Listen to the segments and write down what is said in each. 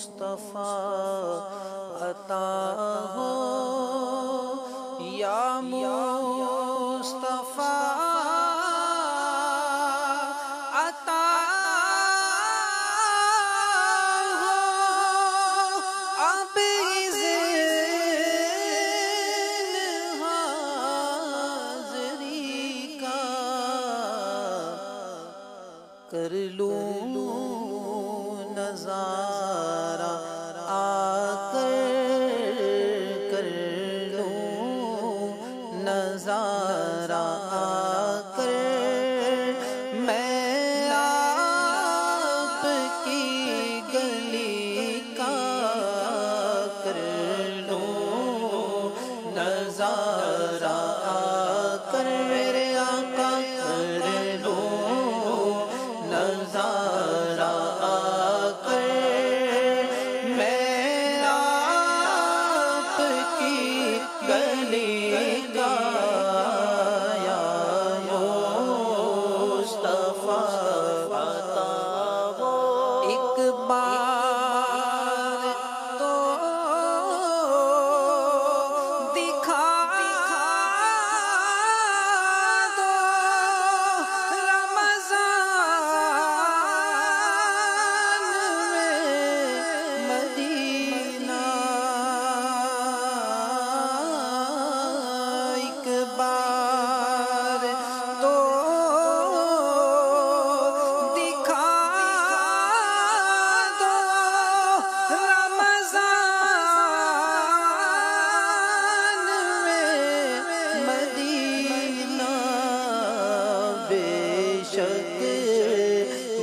مصطفیٰ عطا ہو یا مصطفیٰ عطا ہو اب اذن حاضری کا کر لوں نظارہ آ کر لوں نظارہ آ کر میں آپ کی گلی کا کر لوں نظارہ آ کر میرے آقا کر لوں نظارہ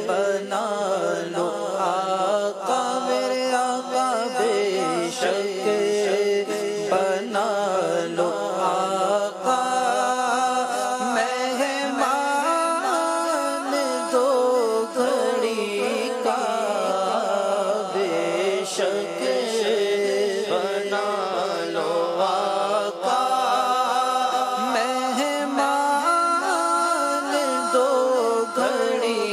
بنا لو آقا میرے آقا بے شک بنا لو آقا مہمان دو گھڑی کا بے شک بنا لو آقا مہمان دو گھڑی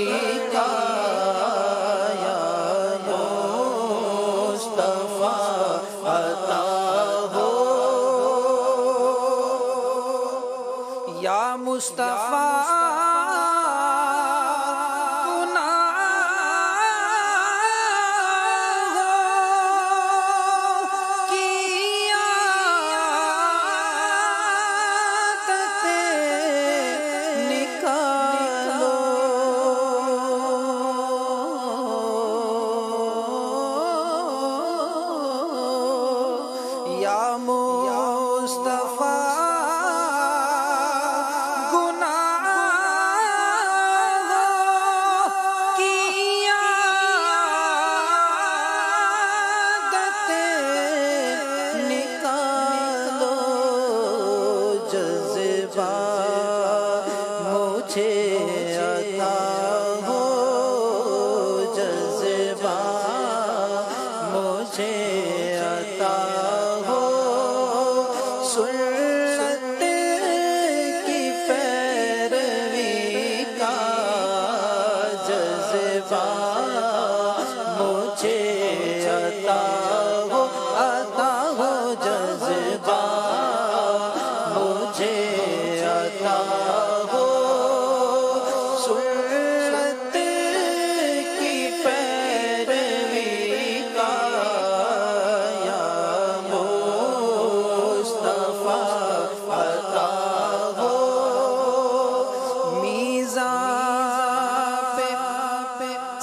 یا مصطفیٰ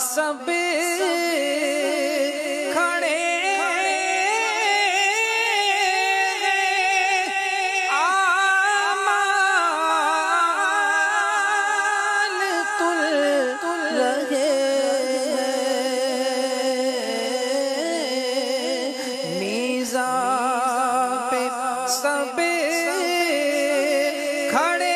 سب کھڑے آمال تل رہے میزان پہ سب کھڑے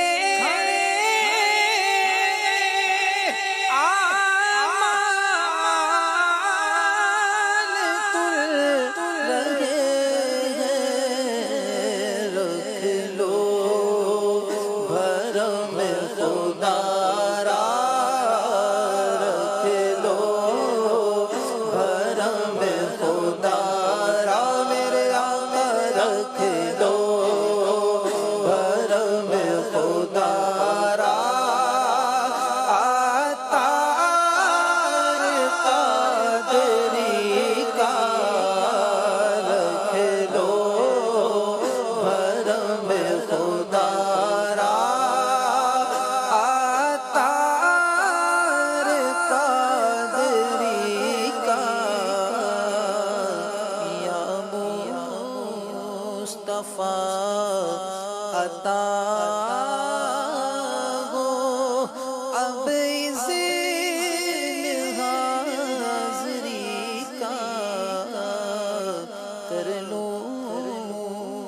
لوں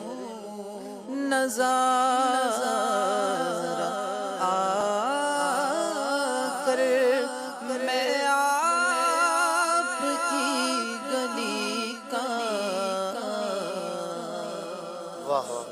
نظارہ آ کر میں آپ کی گلی کا. واہ